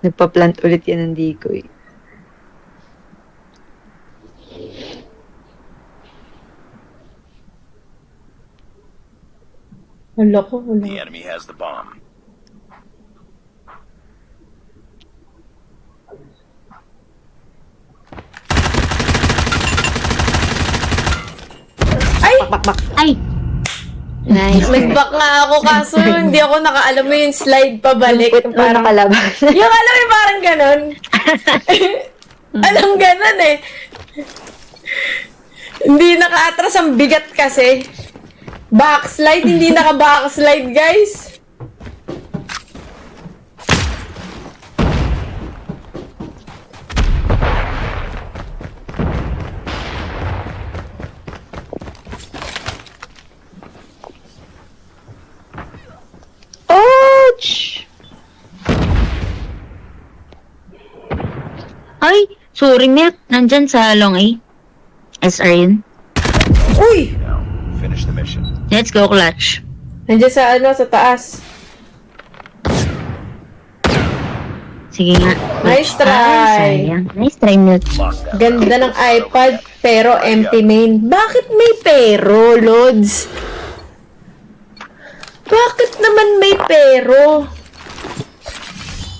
Nagpa-plant ulit yan ng decoy. Wala ko, The wala. enemy has the bomb. Ay! Bak. Ay! Nice. Nag-back nga ako kaso hindi ako nakaalam mo yung slide pabalik. Lupit mo Parang, nakalabas. yung alam mo yung parang ganon. Alam ganon eh. Hindi naka-atras, ang bigat kasi. Backslide, hindi naka-backslide guys. Ouch! Ay! Sorry, Milk. Nandyan sa long A. SR yun. Uy! Now, finish the mission. Let's go, Clutch. Nandiyan sa ano, sa taas. Sige nga. Nice try. Sayang. Nice try, Milk. Lockdown. Ganda ng iPad, pero empty main. Bakit may pero, Lods? Bakit naman may pero?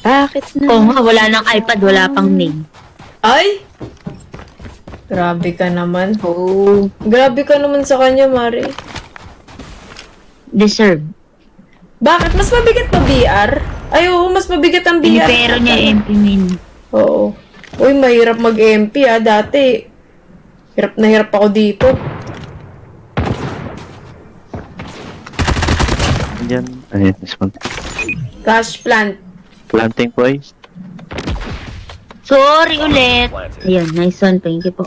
Bakit na? Oo nga, wala nang iPad, wala pang name. Ay! Grabe ka naman. Oh. Grabe ka naman sa kanya, Mari. Deserve. Bakit? Mas mabigat pa BR? Ay, oo, mas mabigat ang BR. Pero niya MP min. Oo. Uy, mahirap mag-MP dati. Hirap na hirap ako dito. Diyan. Ayan, this one. Cash plant. Planting po ay. Sorry ulit. Planted. Ayun, nice one. Thank you po.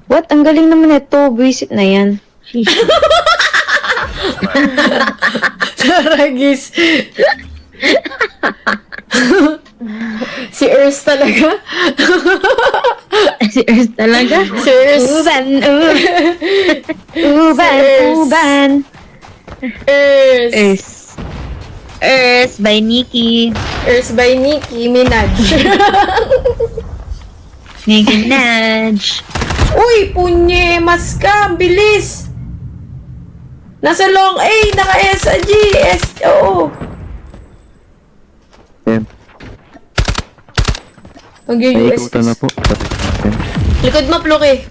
What? Ang galing naman ito. Buisit na yan. Sheesh. Taragis. Si Urs talaga. Si Earth talaga. Si Urs. Uban! Urs. Uban! Urs. Earth. Earth by Nikki. Urs by Nicki Minaj. Nicki Minaj. Uy, punye, mas ka, ang bilis. Nasa long A, naka-SG, oo. Ayan. Mag-US. Naikutan na po. Ayan. Likod mo, Pluki.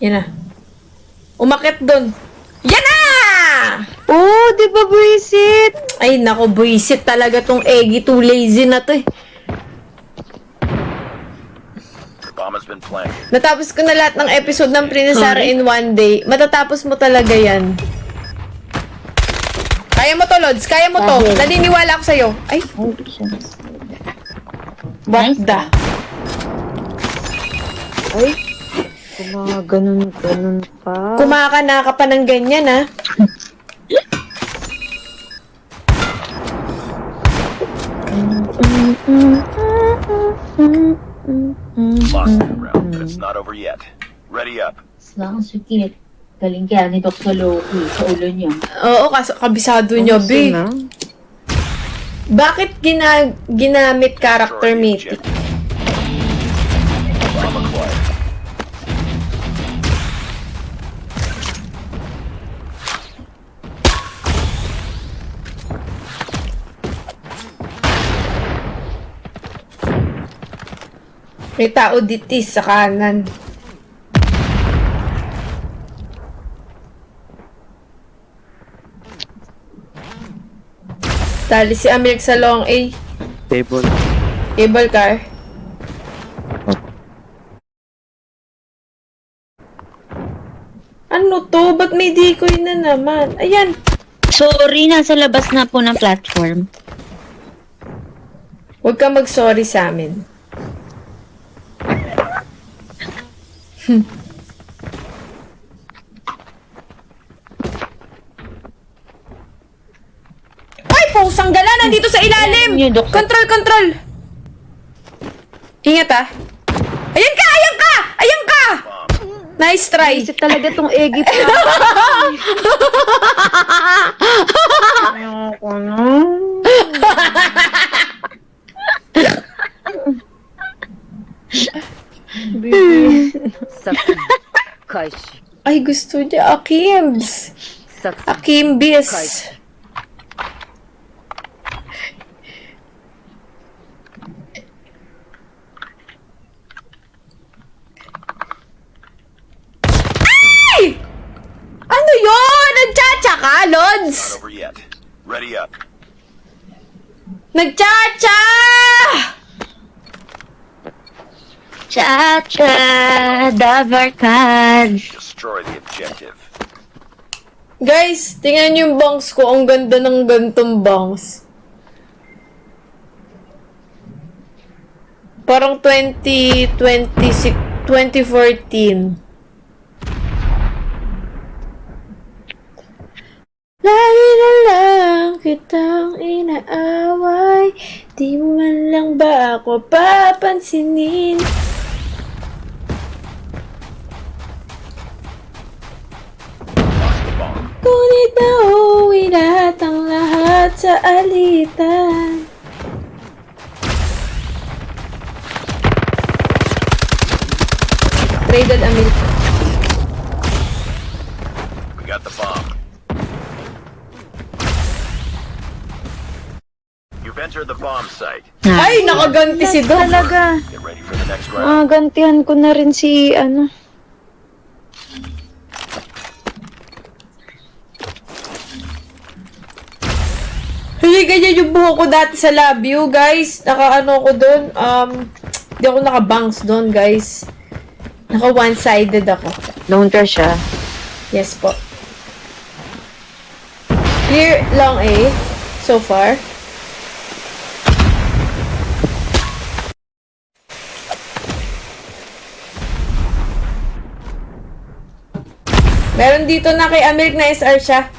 Yan na. Umakit doon. Yan na! Oh, di ba buisit? Ay, nako, buisit talaga tong Eggy. Too lazy na to eh. The bomb has been planted. Natapos ko na lahat ng episode ng Princess Sarah in one day. Matatapos mo talaga yan. Kaya mo to, Lods. Kaya mo to. Dahil- Naniniwala ako sa'yo. Ay, Oh, shucks. what Nice. the? Ay. Ganun pa. Kumakana ka pa ng ganyan, ha? Lost that round, but it's not over yet. Ready up. Saan sukit. Galing kaya ni Doc sa Loki, sa ulo niya. Oo, kaso kabisado niya, Gusto be. na. Bakit ginamit character Destroy the mythic? objective. Bomb acquired. May tao ditis sa kanan. Dali si Amir sa long A. Table. Cable car. Ano to? Ba't may decoy na naman? Ayan! Sorry, nasa labas na po ng platform. Huwag ka mag-sorry sa amin. Ay, pusang gala! Nandito sa ilalim! Control, control! Ingat ah. Ayan ka! Ayan ka! Ayan ka! Nice try. Isip talaga tong Egi pa. Ayoko na. Baby. Ay, gusto niya. Akims. Akimbis. Ay! Ano yun? Nagchacha ka, Lods? Not over yet. Ready up. Nagchacha! Cha-cha, Davarkad. Destroy the objective. Guys, tingnan niyo yung bangs ko. Ang ganda ng gantong bangs. Parang 2014. Lagi na lang kitang inaaway. Di mo man lang ba ako papansinin? Ngunit nauwi lahat ang lahat sa alitan. Traded Amil. We got the bomb. You've entered the bomb site. Ay, nakaganti si Dog. Talaga. Get ready for the next round. Gantihan ko na rin si, ano. Hindi ganyan yung buhok ko dati sa love you, guys. Naka-ano ko doon. Hindi ako naka-bangs doon, guys. Naka one-sided ako. Lone crush siya. Yes po. Clear long A. So far. Meron dito na kay Amir na SR siya.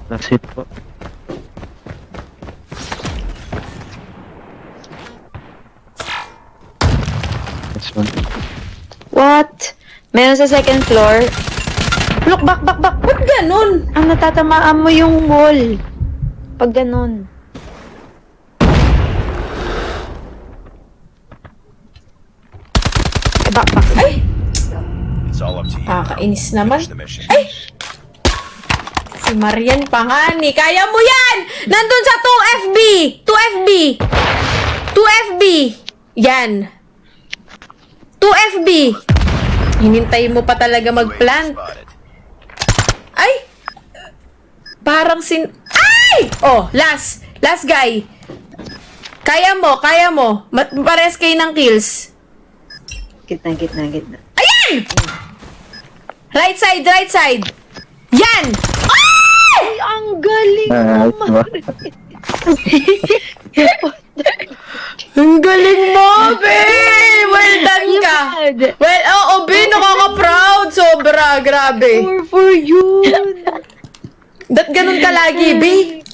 That's it po. This one. What? Meron sa second floor. Look, back. Ba't ganun? Ang natatamaan mo yung wall. Pag ganun. Back. Ay! It's all up to you. Kakainis naman. Finish the mission. Ay! Si Marian Pangani. Kaya mo yan! Nandun sa 2FB! 2FB! 2FB! Yan. 2FB! Hinintay mo pa talaga mag-plant. Spotted. Ay! Parang Ay! Oh, last. Last guy. Kaya mo. Pares kayo ng kills. Gitna. Ayan! Right side. Yan! Ay! Ay, ang galing naman. Ang galing mo, be! Well done ka! Well, oo, be, nakaka-proud. Sobra, grabe. For you. Ganun ka lagi, be.